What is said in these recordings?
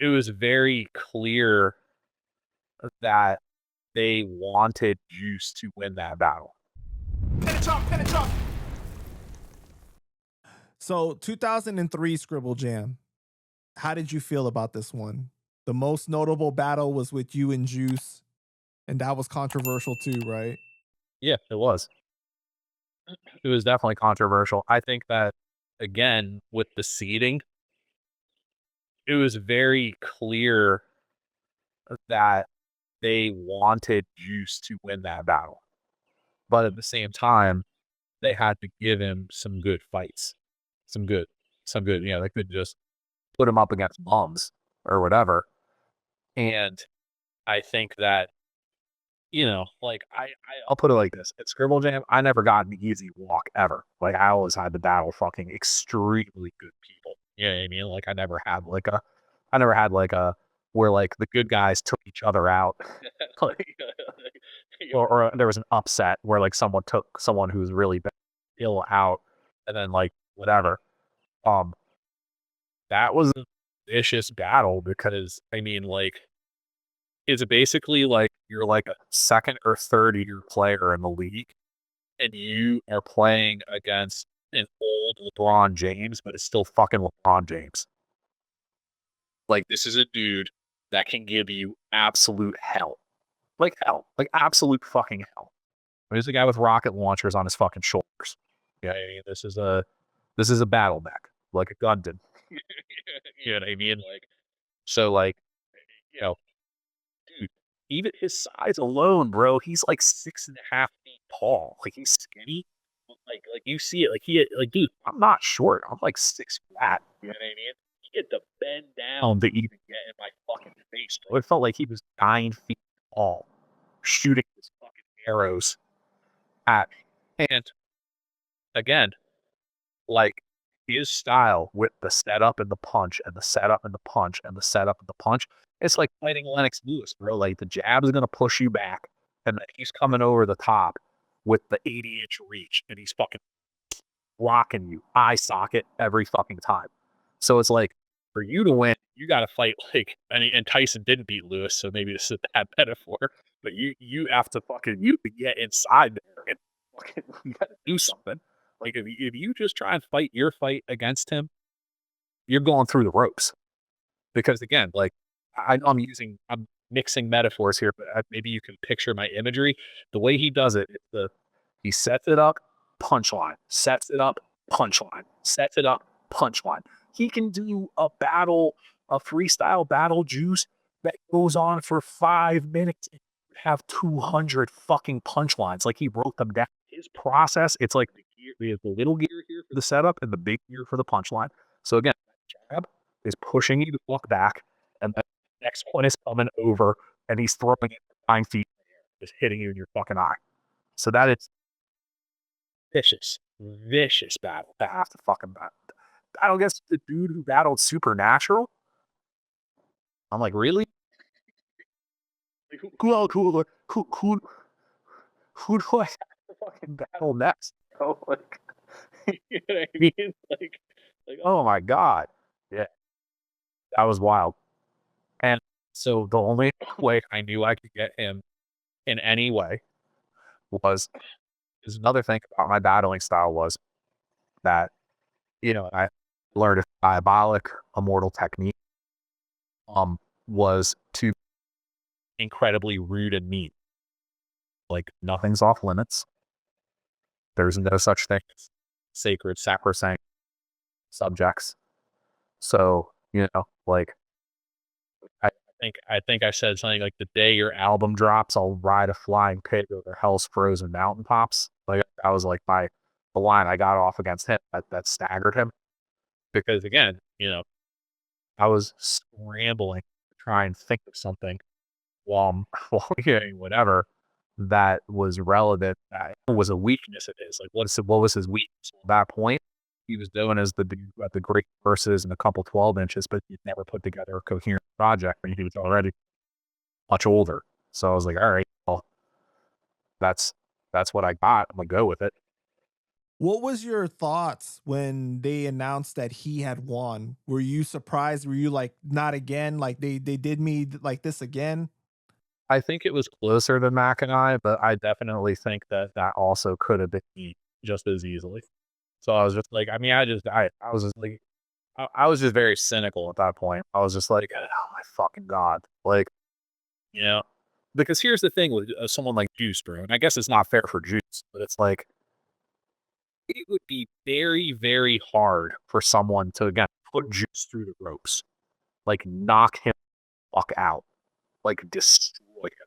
it was very clear that they wanted Juice to win that battle. So 2003 Scribble Jam. How did you feel about this one? The most notable battle was with you and Juice, and that was controversial too, right? Yeah, it was. It was definitely controversial. I think that, again, with the seeding, it was very clear that they wanted Juice to win that battle. But at the same time, they had to give him some good fights. Some good they couldn't just put him up against bums or whatever. And I think that, like I'll put it like this. At Scribble Jam, I never got an easy walk ever. Like I always had to battle fucking extremely good people. You know what I mean? Like I never had like a where like the good guys took each other out. Like, or there was an upset where like someone took someone who's really ill out and then like whatever. Um that was a vicious battle because I mean like it's basically like you're like a second or third year player in the league and you are playing against an old LeBron James, but it's still fucking LeBron James. Like this is a dude that can give you absolute hell. Like hell. Like absolute fucking hell. He's a guy with rocket launchers on his fucking shoulders. Yeah, I mean, this is a battle mech, like a Gundam. You know what I mean? Like so like, you know, dude, even his size alone, bro, he's like 6.5 feet tall. Like he's skinny. But like you see it, like dude, I'm not short. I'm like 6 flat. You know what I mean? He had to bend down to even get in my fucking face. Bro. It felt like he was 9 feet tall, shooting his fucking arrows at me. And again, like his style with the setup and the punch and the setup and the punch and the setup and the punch, it's like fighting Lennox Lewis, bro. Like the jab is gonna push you back, and then he's coming over the top with the 80-inch reach, and he's fucking blocking you, eye socket every fucking time. So it's like for you to win, you got to fight like, and Tyson didn't beat Lewis, so maybe this is a bad metaphor, but you have to fucking you to get inside there and fucking you got to do something. Like if you just try and fight your fight against him, you're going through the ropes. Because again, like I'm mixing metaphors here, but maybe you can picture my imagery. The way he does it, he sets it up, punchline, sets it up, punchline, sets it up, punchline. He can do a freestyle battle juice that goes on for 5 minutes and have 200 fucking punchlines. Like he wrote them down. His process, it's like we have the little gear here for the setup and the big gear for the punchline. So again, jab is pushing you to look back, and the next one is coming over, and he's throwing it 9 feet, just hitting you in your fucking eye. So that is vicious, vicious battle to have to fucking battle against the dude who battled Supernatural. I'm like, really? Like, who do I have to fucking battle next? Oh, like, you know what I mean? Like, oh my god, yeah, that was wild. And so the only way I knew I could get him in any way was is another thing about my battling style was that, I learned a diabolic immortal technique was to incredibly rude and mean. Like nothing's off limits. There's no such thing as sacred, sacrosanct subjects. So, like I think I said something like the day your album drops, I'll ride a flying pig over hell's frozen mountaintops. Like that was like the line I got off against him that staggered him. Because again, I was scrambling to try and think of something while I'm while hearing whatever that was relevant, that was a weakness of his. Like what was his weakness at that point? He was doing as the dude at the great verses and a couple 12 inches, but he never put together a coherent project when he was already much older. So I was like, all right, well, that's that's what I got. I'm gonna go with it. What was your thoughts when they announced that he had won? Were you surprised? Were you like, not again? Like they did me like this again? I think it was closer than Mac and I, but I definitely think that that also could have been me just as easily. So I was just like, I mean, I was just like, I was just very cynical at that point. I was just like, oh my fucking god, like, you know, because here's the thing with someone like Juice, bro, and I guess it's not fair for Juice, but it's like it would be very, very hard for someone to again put Juice through the ropes, like knock him fuck out, like destroy him.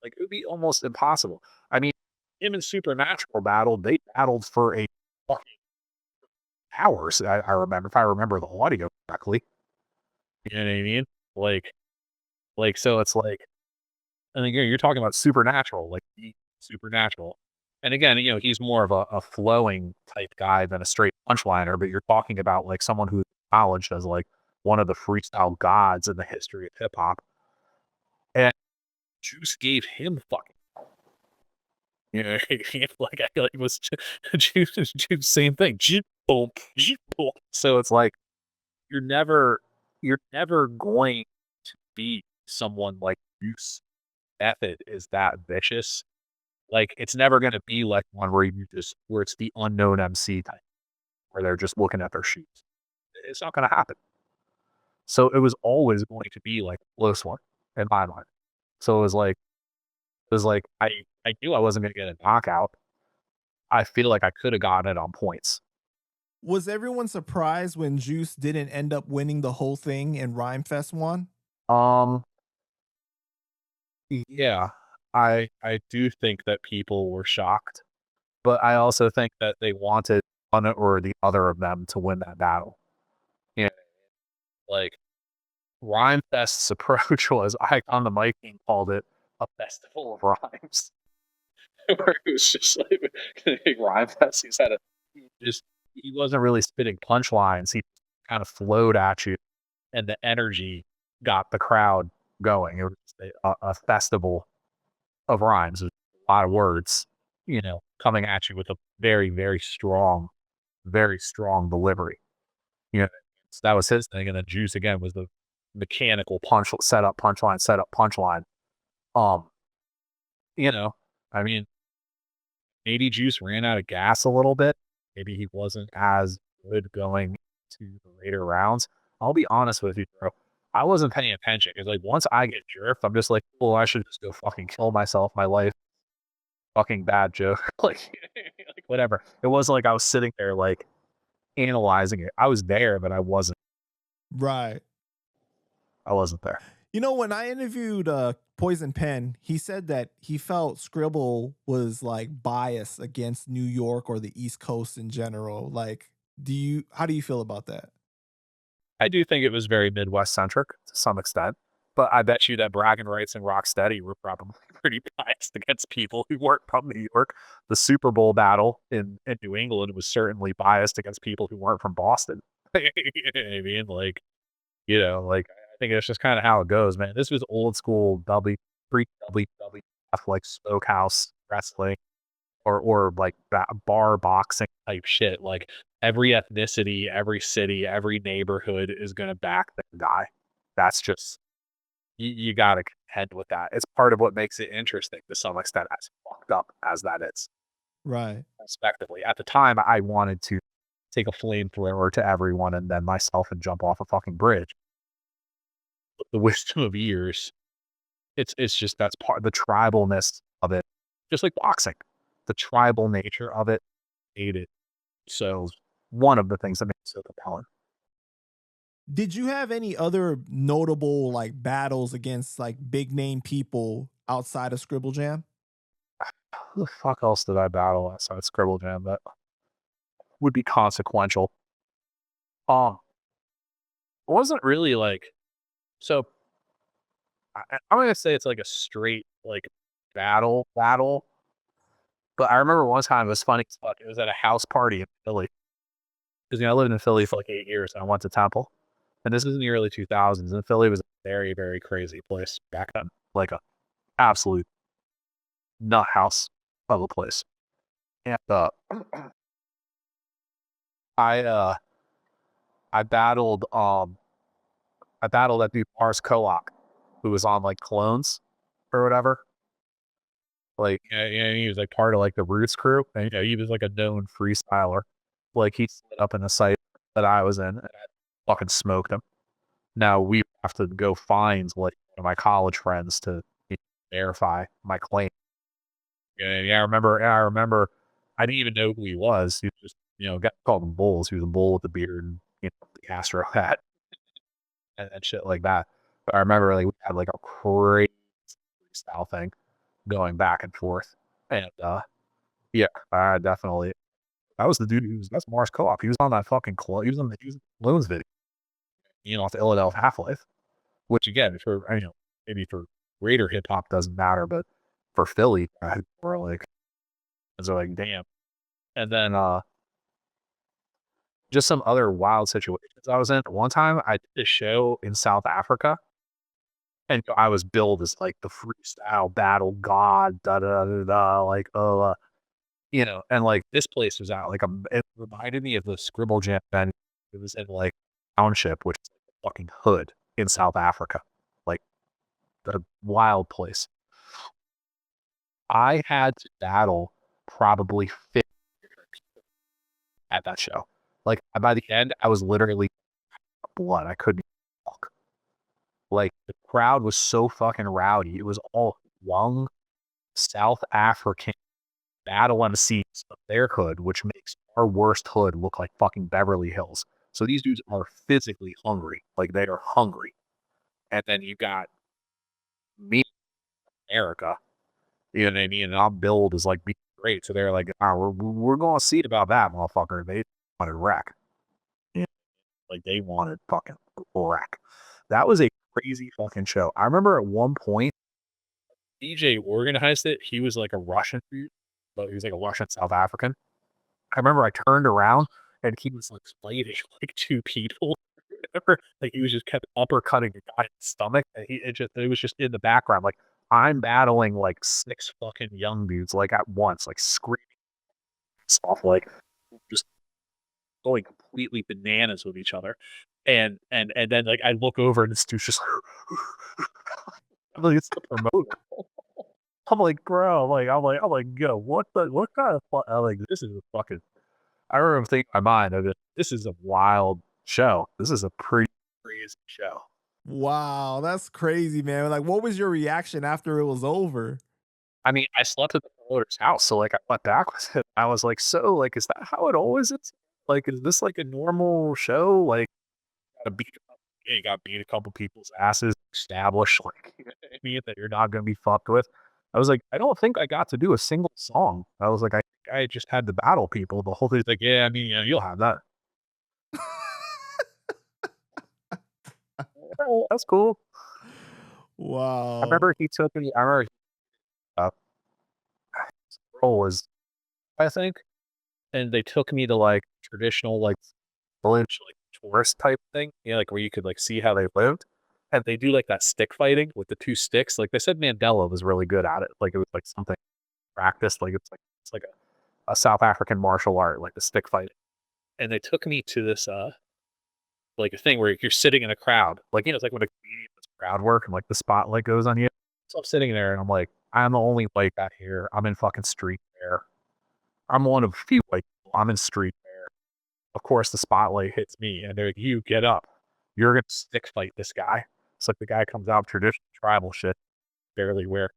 Like it would be almost impossible. I mean, him and Supernatural battled. They battled for a fucking hours. I remember if I remember the audio correctly. You know what I mean? Like, so it's like, and again, you're talking about Supernatural, like the Supernatural. And again, he's more of a flowing type guy than a straight punchliner. But you're talking about like someone who's acknowledged as like one of the freestyle gods in the history of hip hop. And Juice gave him fucking like I feel like it was Juice, same thing. Boom, boom. So it's like you're never you're never going to be someone like Juice. Method is that vicious. Like it's never gonna be like one where where it's the unknown MC type, where they're just looking at their shoes. It's not gonna happen. So it was always going to be like a close one in my mind. So it was like I knew I wasn't gonna get a knockout. I feel like I could have gotten it on points. Was everyone surprised when Juice didn't end up winning the whole thing and Rhymefest won? Um, yeah, I do think that people were shocked, but I also think that they wanted one or the other of them to win that battle. You know, like Rhymefest's approach was I on the mic and called it a festival of rhymes. Where it was just like Rhymefest, he wasn't really spitting punchlines. He kind of flowed at you and the energy got the crowd going. It was a festival of rhymes, a lot of words, coming at you with a very, very strong delivery. So that was his thing. And then Juice again was the mechanical punchline, setup, punchline. Um, you know, I mean, maybe Juice ran out of gas a little bit. Maybe he wasn't as good going to the later rounds. I'll be honest with you, bro. I wasn't paying attention because, like, once I get jerked, I'm just like, "Oh, I should just go fucking kill myself. My life, fucking bad joke." Like whatever. It wasn't like I was sitting there like analyzing it. I was there, but I wasn't. Right. I wasn't there. When I interviewed Poison Pen, he said that he felt Scribble was like biased against New York or the East Coast in general. Like, how do you feel about that? I do think it was very Midwest centric to some extent, but I bet you that Bragging Rights and Rocksteady were probably pretty biased against people who weren't from New York. The Super Bowl battle in New England was certainly biased against people who weren't from Boston. You know what I mean? Like, I think it's just kind of how it goes, man. This was old school pre WWF like smokehouse wrestling or like bar boxing type shit. Like every ethnicity, every city, every neighborhood is gonna back the guy. That's just you gotta contend with that. It's part of what makes it interesting to some extent, as fucked up as that is, Right. respectively. At the time, I wanted to take a flamethrower to everyone and then myself and jump off a fucking bridge. With the wisdom of years, it's just that's part the tribalness of it. Just like boxing. The tribal nature of it made it so one of the things that made it so compelling. Did you have any other notable like battles against like big name people outside of Scribble Jam? Who the fuck else did I battle outside Scribble Jam that would be consequential? Um, it wasn't really like so I'm gonna say it's like a straight like battle. But I remember one time it was funny as fuck. It was at a house party in Philly. Because I lived in Philly for like 8 years and I went to Temple. And this was in the early 2000s. And Philly was a very, very crazy place back then. Like a absolute nut house of a place. And I I battled I battled that dude Mars Koak, who was on like Clones or whatever. Like, yeah, he was like part of like the Roots crew, and he was like a known freestyler. Like he set up in the site that I was in, and I fucking smoked him. Now we have to go find like one of my college friends to verify my claim. Yeah, I remember. I didn't even know who he was. He was just, got called him Bulls. He was a bull with the beard and the Castro hat and shit like that. But I remember like we had like a crazy freestyle thing going back and forth, and yeah, I definitely that was the dude who was that's Mars Co-op. He was on that fucking he was in the Loans video, off the Philadelphia Half Life. Which again, for maybe for Raider hip hop doesn't matter, but for Philly, we're like, they're like, damn. And then just some other wild situations I was in. One time I did a show in South Africa, and I was billed as like the freestyle battle god, da da da da, like and like this place was out like it reminded me of the Scribble Jam venue. It was in like township, which is like a fucking hood in South Africa, like a wild place. I had to battle probably 50 at that show. Like by the end, I was literally blood. I couldn't walk. Like the crowd was so fucking rowdy. It was all young South African battle MCs of their hood, which makes our worst hood look like fucking Beverly Hills. So these dudes are physically hungry. Like they are hungry. And then you got me, America. You know what I mean? And I'm billed as like being great. So they're like, we're going to see about that, motherfucker. They wanted wreck. Yeah. Like they wanted fucking wreck. That was a crazy fucking show. I remember at one point, DJ organized it. He was like a Russian dude, but he was like a Russian South African. I remember I turned around and he was like fighting like two people. Remember? Like he was just kept uppercutting the guy in the stomach. And it was just in the background. Like I'm battling like six fucking young dudes like at once, like screaming stuff, like just going completely bananas with each other. And then like I look over and this dude's just I'm like, it's the promoter. I'm like, bro, I'm like, yo, what kind of I'm like, this is a fucking I remember thinking in my mind of it, this is a wild show. This is a pretty crazy show. Wow, that's crazy, man. Like, what was your reaction after it was over? I mean, I slept at the promoter's house, so like I went back with it. I was like, so like, is that how it always is? Like, is this like a normal show? Like, gotta beat, you got to beat a couple people's asses, establish like that you're not gonna be fucked with. I was like, I don't think I got to do a single song. I was like, I just had to battle people. The whole thing's like, yeah, I mean, you'll have that. Oh, that's cool. I Wow. remember he took me. I remember uh, his role was, I think, and they took me to like traditional like village like tourist type thing, like where you could like see how they lived, and they do like that stick fighting with the two sticks. Like they said, Mandela was really good at it. Like it was like something practiced. Like it's like a South African martial art, like the stick fighting. And they took me to this like a thing where you're sitting in a crowd, like it's like when a comedian does crowd work and like the spotlight goes on you. So I'm sitting there and I'm like, I'm the only white guy here. I'm in fucking street fair. I'm one of a few white people. I'm in street fair. Of course, the spotlight hits me, and they're like, "You get up. You're gonna stick fight this guy." It's like the guy comes out traditional tribal shit, barely wear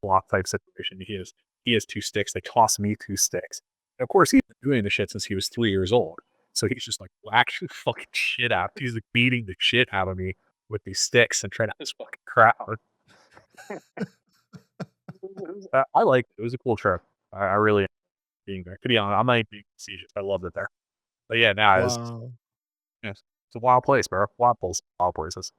cloth type situation. He has two sticks. They toss me two sticks. And of course, he's been doing the shit since he was 3 years old. So he's just like whacking fucking shit out. He's like beating the shit out of me with these sticks and trying to this fucking crowd. I liked it. It was a cool trip. I really being there. To be honest, I'm not even being facetious. I loved it there. But yeah, now it's Wow. it's a wild place, bro. Wild place, wild places.